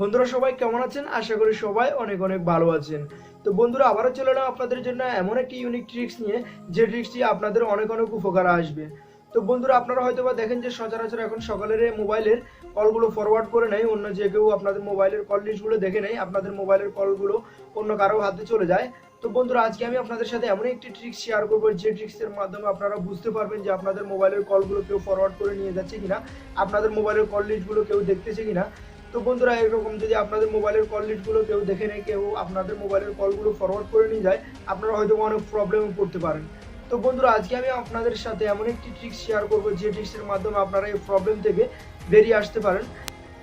বন্ধুরা সবাই কেমন আছেন? আশা করি সবাই অনেক অনেক ভালো আছেন। তো বন্ধুরা আবারও চলে এলাম আপনাদের জন্য এমন একটি ইউনিক ট্রিক্স নিয়ে, যে ট্রিক্সটি আপনাদের অনেক অনেক উপকারে আসবে। তো বন্ধুরা আপনারা হয়তোবা দেখেন যে সচরাচর এখন সকালের মোবাইলের কলগুলো ফরওয়ার্ড করে নেয়, অন্য যে কেউ আপনাদের মোবাইলের কল লিস্টগুলো দেখে নেয়, আপনাদের মোবাইলের কলগুলো অন্য কারো হাতে চলে যায়। তো বন্ধুরা আজকে আমি আপনাদের সাথে এমন একটি ট্রিক্স শেয়ার করবো, যে ট্রিক্সের মাধ্যমে আপনারা বুঝতে পারবেন যে আপনাদের মোবাইলের কলগুলো কেউ ফরওয়ার্ড করে নিয়ে যাচ্ছে কিনা, আপনাদের মোবাইলের কল লিস্টগুলো কেউ দেখতেছে কিনা। তো বন্ধুরা এরকম যদি আপনাদের মোবাইলের কল লিস্টগুলো কেউ দেখে নেয়, কেউ আপনাদের মোবাইলের কলগুলো ফরওয়ার্ড করে নিয়ে যায়, আপনারা হয়তো অনেক প্রবলেমে পড়তে পারেন। তো বন্ধুরা আজকে আমি আপনাদের সাথে এমন একটি ট্রিক্স শেয়ার করবো, যে ট্রিক্সের মাধ্যমে আপনারা এই প্রবলেম থেকে বেরিয়ে আসতে পারেন।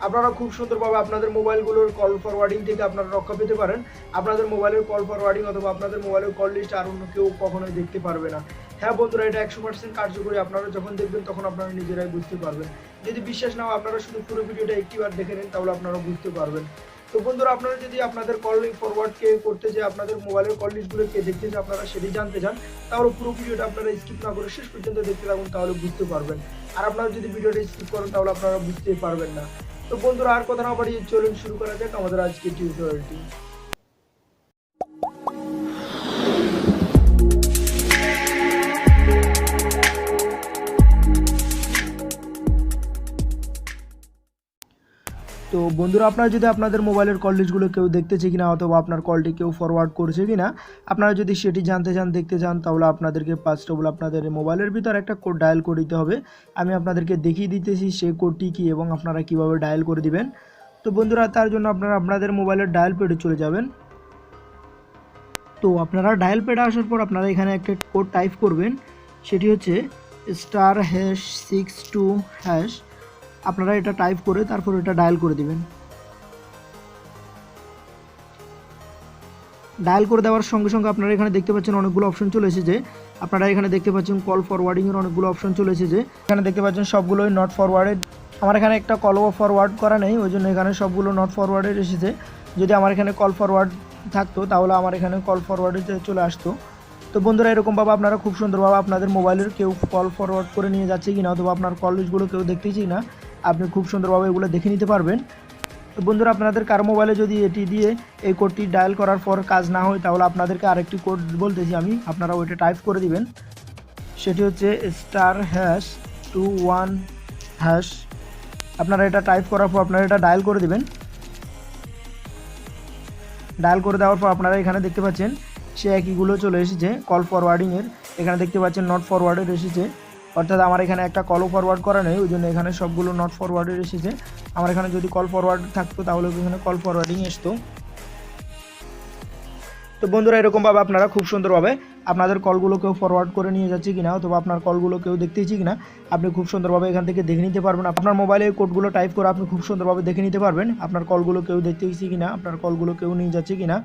আপনারা খুব সুন্দরভাবে আপনাদের মোবাইলগুলোর কল ফরওয়ার্ডিং থেকে আপনারা রক্ষা পেতে পারেন। আপনাদের মোবাইলের কল ফরওয়ার্ডিং অথবা আপনাদের মোবাইলের কল লিস্ট আর অন্য কেউ কখনোই দেখতে পারবে না। হ্যাঁ বন্ধুরা, এটা 100% কার্যকরী। আপনারা যখন দেখবেন তখন আপনারা নিজেরাই বুঝতে পারবেন। যদি বিশ্বাস না হয় আপনারা শুধু পুরো ভিডিওটা একটিবার দেখে নিন, তাহলে আপনারা বুঝতে পারবেন। তো বন্ধুরা আপনারা যদি আপনাদের কল ফরওয়ার্ড কে করতে যে আপনাদের মোবাইলের কল লিস্টগুলো কে দেখতে যে আপনারা সেটি জানতে চান, তাহলে পুরো ভিডিওটা আপনারা স্কিপ না করে শেষ পর্যন্ত দেখতে থাকুন, তাহলে বুঝতে পারবেন। আর আপনারা যদি ভিডিওটা স্কিপ করেন তাহলে আপনারা বুঝতেই পারবেন না। তো বন্ধুরা আর কথা না বাড়িয়ে চলুন শুরু করা যাক আমাদের আজকের টিউটোরিয়ালটি। তো বন্ধুরা আপনারা যদি আপনাদের মোবাইলের কল লিস্টগুলো কেউ দেখতেছে কিনা অথবা আপনার কলটি কেউ ফরওয়ার্ড করছে কিনা, আপনারা যদি সেটি জানতে চান, দেখতে চান, তাহলে আপনাদেরকে ফার্স্ট অফ অল আপনাদের মোবাইলের ভিতর একটা কোড ডায়াল করে দিতে হবে। আমি আপনাদেরকে দেখিয়ে দিতেছি সেই কোডটি কী এবং আপনারা কিভাবে ডায়াল করে দিবেন। তো বন্ধুরা তার জন্য আপনারা আপনাদের মোবাইলের ডায়াল প্যাডে চলে যাবেন। তো আপনারা ডায়াল প্যাডে আসার পর আপনারা এখানে একটা কোড টাইপ করবেন, সেটি হচ্ছে *62#। আপনারা এটা টাইপ করে তারপর এটা ডায়াল করে দিবেন। ডায়াল করে দেওয়ার সঙ্গে সঙ্গে আপনারা এখানে দেখতে পাচ্ছেন অনেকগুলো অপশন চলে এসেছে। আপনারা এখানে দেখতে পাচ্ছেন কল ফরওয়ার্ডিংয়ের অনেকগুলো অপশন চলে এসেছে। এখানে দেখতে পাচ্ছেন সবগুলোই নট ফরওয়ার্ডেড। আমার এখানে একটা কলও ফরওয়ার্ড করা নেই, ওই জন্য এখানে সবগুলো নট ফরওয়ার্ডেড এসেছে। যদি আমার এখানে কল ফরওয়ার্ড থাকতো তাহলে আমার এখানে কল ফরওয়ার্ডে চলে আসতো। তো বন্ধুরা এরকমভাবে আপনারা খুব সুন্দরভাবে আপনাদের মোবাইলের কেউ কল ফরওয়ার্ড করে নিয়ে যাচ্ছে কিনা অথবা আপনার কল লিস্টগুলো কেউ দেখতেছি না, আপনি খুব সুন্দরভাবে এগুলো দেখে নিতে পারবেন। তো বন্ধুরা আপনাদের কারো মোবাইলে যদি এটি দিয়ে এই কোডটি ডায়াল করার পর কাজ না হয়, তাহলে আপনাদেরকে আরেকটি কোড বলতেছি আমি, আপনারা ওইটা টাইপ করে দিবেন। সেটি হচ্ছে *21#। আপনারা এটা টাইপ করার পর আপনারা এটা ডায়াল করে দিবেন। ডায়াল করে দেওয়ার পর আপনারা এখানে দেখতে পাচ্ছেন সে একইগুলো চলে এসেছে কল ফরওয়ার্ডিংয়ের। এখানে দেখতে পাচ্ছেন নট ফরওয়ার্ডেড এসেছে, অর্থাৎ আমার এখানে একটা কলও ফরওয়ার্ড করা নেই, ওই জন্য এখানে সবগুলো নট ফরওয়ার্ডেড এসেছে। আমার এখানে যদি কল ফরওয়ার্ড থাকতো তাহলে এখানে কল ফরওয়ার্ডিং আসতো। তো বন্ধুরা এরকমভাবে আপনারা খুব সুন্দরভাবে আপনাদের কলগুলো কেউ ফরওয়ার্ড করে নিয়ে যাচ্ছে কিনা অথবা আপনার কলগুলো কেউ দেখতেছি কিনা আপনি খুব সুন্দরভাবে এখান থেকে দেখে নিতে পারবেন। আপনার মোবাইলে কোডগুলো টাইপ করে আপনি খুব সুন্দরভাবে দেখে নিতে পারবেন আপনার কলগুলো কেউ দেখতেছি কিনা, আপনার কলগুলো কেউ নিয়ে যাচ্ছে কিনা।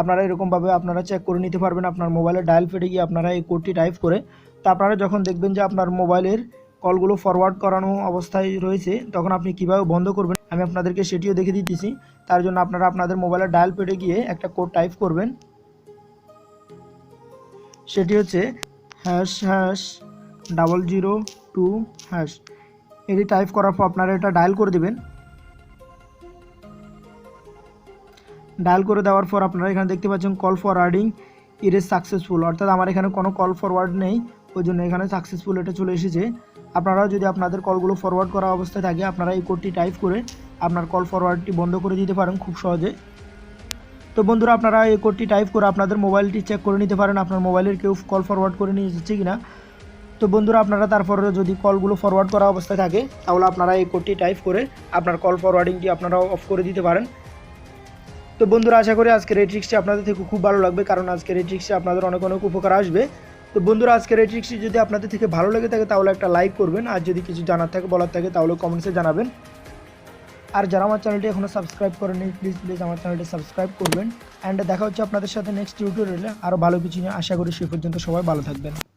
আপনারা এরকমভাবে আপনারা চেক করে নিতে পারবেন আপনার মোবাইলের ডায়াল প্যাডে গিয়ে আপনারা এই কোডটি টাইপ করে। তো আপনারা যখন দেখবেন যে আপনার মোবাইলের কলগুলো ফরওয়ার্ড করানো অবস্থায় রয়েছে, তখন আপনি কীভাবে বন্ধ করবেন আমি আপনাদেরকে সেটিও দেখে দিতেছি। তার জন্য আপনারা আপনাদের মোবাইলের ডায়াল প্যাডে গিয়ে একটা কোড টাইপ করবেন, সেটি হচ্ছে #002#। এটি টাইপ করার পর আপনারা এটা ডায়াল করে দেবেন। ডায়াল করে দেওয়ার পর আপনারা এখানে দেখতে পাচ্ছেন কল ফরওয়ার্ডিং ইজ সাকসেসফুল, অর্থাৎ আমার এখানে কোনো কল ফরওয়ার্ড নেই, ওই জন্য এখানে সাকসেসফুল এটা চলে এসেছে। আপনারাও যদি আপনাদের কলগুলো ফরওয়ার্ড করা অবস্থায় থাকে, আপনারা এই কোডটি টাইপ করে আপনার কল ফরওয়ার্ডটি বন্ধ করে দিতে পারেন খুব সহজে। তো বন্ধুরা আপনারা এই কোডটি টাইপ করে আপনাদের মোবাইলটি চেক করে নিতে পারেন আপনার মোবাইলের কেউ কল ফরওয়ার্ড করে নিয়ে যাচ্ছে কিনা। তো বন্ধুরা আপনারা তারপরে যদি কলগুলো ফরওয়ার্ড করা অবস্থায় থাকে, তাহলে আপনারা এই কোডটি টাইপ করে আপনার কল ফরওয়ার্ডিংটি আপনারা অফ করে দিতে পারেন। তো বন্ধুরা আশা করি আজকের এই ট্রিক্সটি আপনাদের থেকে খুব ভালো লাগবে, কারণ আজকের এই ট্রিক্সটি আপনাদের অনেক অনেক উপকার আসবে। তো বন্ধুরা আজকের এই ট্রিক্সটি যদি আপনাদের থেকে ভালো লেগে থাকে তাহলে একটা লাইক করবেন, আর যদি কিছু জানার থাকে বলার থাকে তাহলে কমেন্টসে জানাবেন। আর যারা আমার চ্যানেলটি এখনও সাবস্ক্রাইব করেনি প্লিজ আমার চ্যানেলটি সাবস্ক্রাইব করবেন। অ্যান্ড দেখা হচ্ছে আপনাদের সাথে নেক্সট টিউটোরিয়ালে আরও ভালো কিছু নিয়ে। আশা করি সে পর্যন্ত সবাই ভালো থাকবেন।